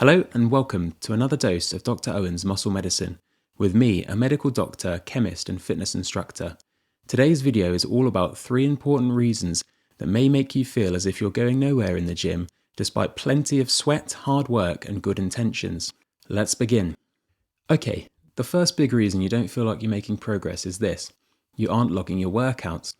Hello and welcome to another dose of Dr. Owen's Muscle Medicine, with me, a medical doctor, chemist and fitness instructor. Today's video is all about 3 important reasons that may make you feel as if you're going nowhere in the gym, despite plenty of sweat, hard work and good intentions. Let's begin. Okay, the first big reason you don't feel like you're making progress is this: you aren't logging your workouts.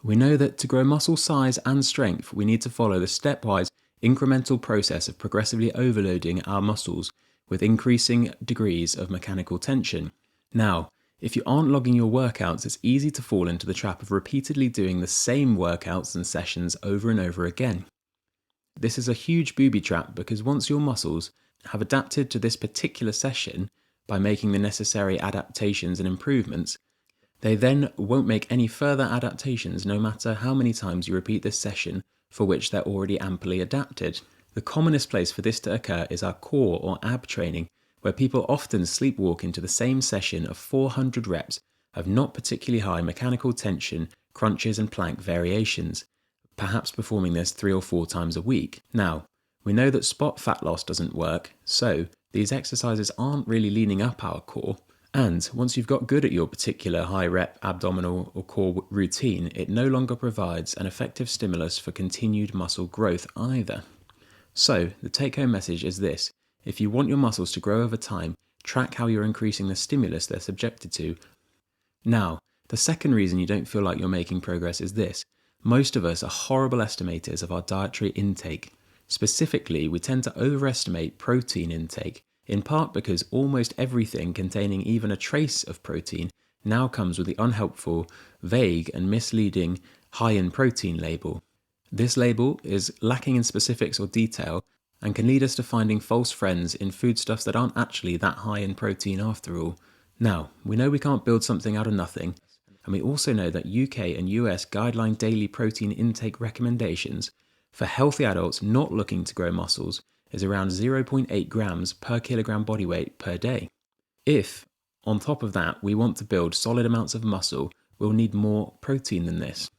We know that to grow muscle size and strength, we need to follow the stepwise incremental process of progressively overloading our muscles with increasing degrees of mechanical tension. Now, if you aren't logging your workouts, it's easy to fall into the trap of repeatedly doing the same workouts and sessions over and over again. This is a huge booby trap because once your muscles have adapted to this particular session by making the necessary adaptations and improvements, they then won't make any further adaptations no matter how many times you repeat this session for which they're already amply adapted. The commonest place for this to occur is our core or ab training, where people often sleepwalk into the same session of 400 reps of not particularly high mechanical tension, crunches and plank variations, perhaps performing this 3 or 4 times a week. Now, we know that spot fat loss doesn't work, so these exercises aren't really leaning up our core. And once you've got good at your particular high rep abdominal or core routine, it no longer provides an effective stimulus for continued muscle growth either. So the take-home message is this: if you want your muscles to grow over time, track how you're increasing the stimulus they're subjected to. Now, the second reason you don't feel like you're making progress is this: most of us are horrible estimators of our dietary intake. Specifically, we tend to overestimate protein intake, in part because almost everything containing even a trace of protein now comes with the unhelpful, vague and misleading high in protein label. This label is lacking in specifics or detail and can lead us to finding false friends in foodstuffs that aren't actually that high in protein after all. Now, we know we can't build something out of nothing, and we also know that UK and US guideline daily protein intake recommendations for healthy adults not looking to grow muscles is around 0.8 grams per kilogram body weight per day. If, on top of that, we want to build solid amounts of muscle, we'll need more protein than this.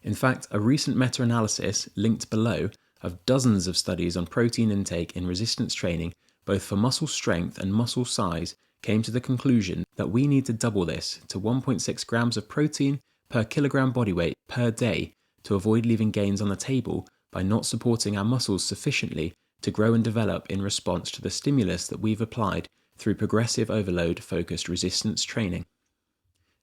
In fact, a recent meta-analysis linked below of dozens of studies on protein intake in resistance training, both for muscle strength and muscle size, came to the conclusion that we need to double this to 1.6 grams of protein per kilogram body weight per day to avoid leaving gains on the table by not supporting our muscles sufficiently to grow and develop in response to the stimulus that we've applied through progressive overload focused resistance training.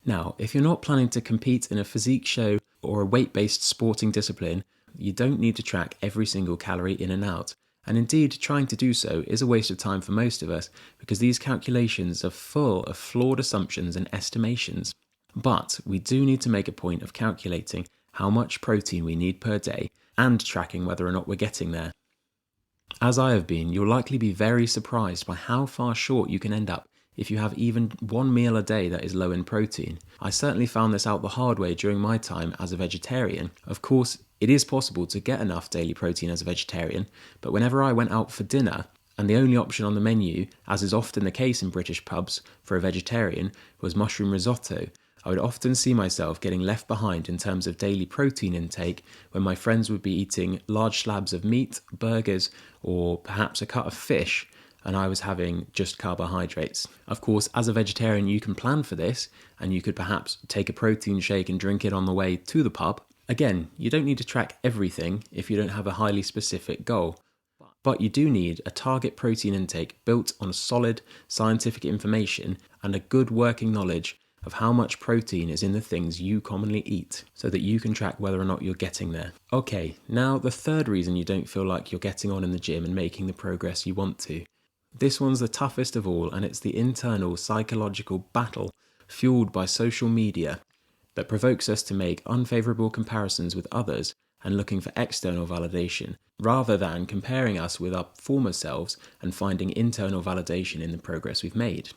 Now, if you're not planning to compete in a physique show or a weight-based sporting discipline, you don't need to track every single calorie in and out. And indeed, trying to do so is a waste of time for most of us because these calculations are full of flawed assumptions and estimations. But we do need to make a point of calculating how much protein we need per day and tracking whether or not we're getting there. As I have been, you'll likely be very surprised by how far short you can end up if you have even one meal a day that is low in protein. I certainly found this out the hard way during my time as a vegetarian. Of course, it is possible to get enough daily protein as a vegetarian, but whenever I went out for dinner, and the only option on the menu, as is often the case in British pubs for a vegetarian, was mushroom risotto, I would often see myself getting left behind in terms of daily protein intake when my friends would be eating large slabs of meat, burgers, or perhaps a cut of fish, and I was having just carbohydrates. Of course, as a vegetarian, you can plan for this, and you could perhaps take a protein shake and drink it on the way to the pub. Again, you don't need to track everything if you don't have a highly specific goal, but you do need a target protein intake built on solid scientific information and a good working knowledge of how much protein is in the things you commonly eat, so that you can track whether or not you're getting there. Okay, now the third reason you don't feel like you're getting on in the gym and making the progress you want to. This one's the toughest of all, and it's the internal psychological battle fueled by social media that provokes us to make unfavorable comparisons with others and looking for external validation, rather than comparing us with our former selves and finding internal validation in the progress we've made.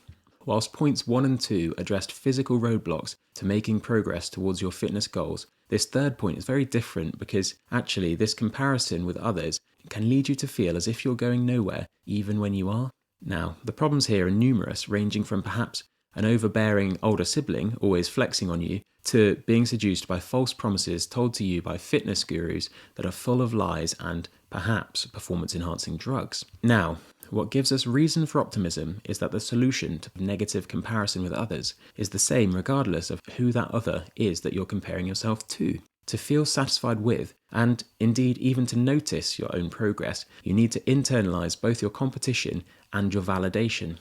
Whilst points 1 and 2 addressed physical roadblocks to making progress towards your fitness goals, this third point is very different because actually this comparison with others can lead you to feel as if you're going nowhere even when you are. Now, the problems here are numerous, ranging from perhaps an overbearing older sibling always flexing on you, to being seduced by false promises told to you by fitness gurus that are full of lies and perhaps performance-enhancing drugs. Now, What gives us reason for optimism is that the solution to negative comparison with others is the same regardless of who that other is that you're comparing yourself to. To feel satisfied with, and indeed even to notice your own progress, you need to internalize both your competition and your validation.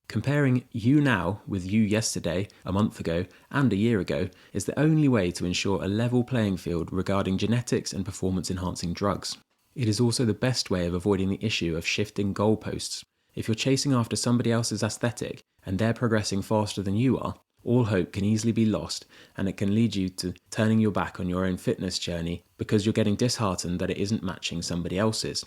Comparing you now with you yesterday, a month ago, and a year ago is the only way to ensure a level playing field regarding genetics and performance-enhancing drugs. It is also the best way of avoiding the issue of shifting goalposts. If you're chasing after somebody else's aesthetic and they're progressing faster than you are, all hope can easily be lost, and it can lead you to turning your back on your own fitness journey because you're getting disheartened that it isn't matching somebody else's.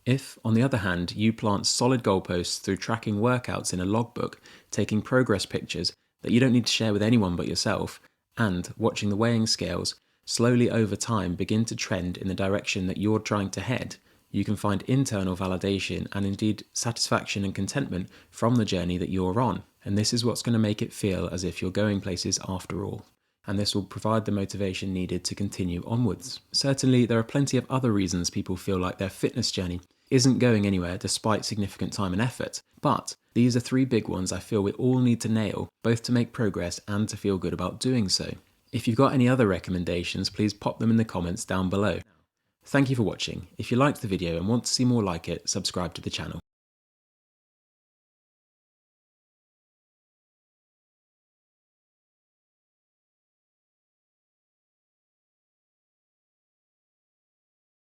If, on the other hand, you plant solid goalposts through tracking workouts in a logbook, taking progress pictures that you don't need to share with anyone but yourself, and watching the weighing scales slowly over time begin to trend in the direction that you're trying to head, you can find internal validation and indeed satisfaction and contentment from the journey that you're on. And this is what's going to make it feel as if you're going places after all. And this will provide the motivation needed to continue onwards. Certainly, there are plenty of other reasons people feel like their fitness journey isn't going anywhere despite significant time and effort. But these are 3 big ones I feel we all need to nail, both to make progress and to feel good about doing so. If you've got any other recommendations, please pop them in the comments down below. Thank you for watching. If you liked the video and want to see more like it, subscribe to the channel.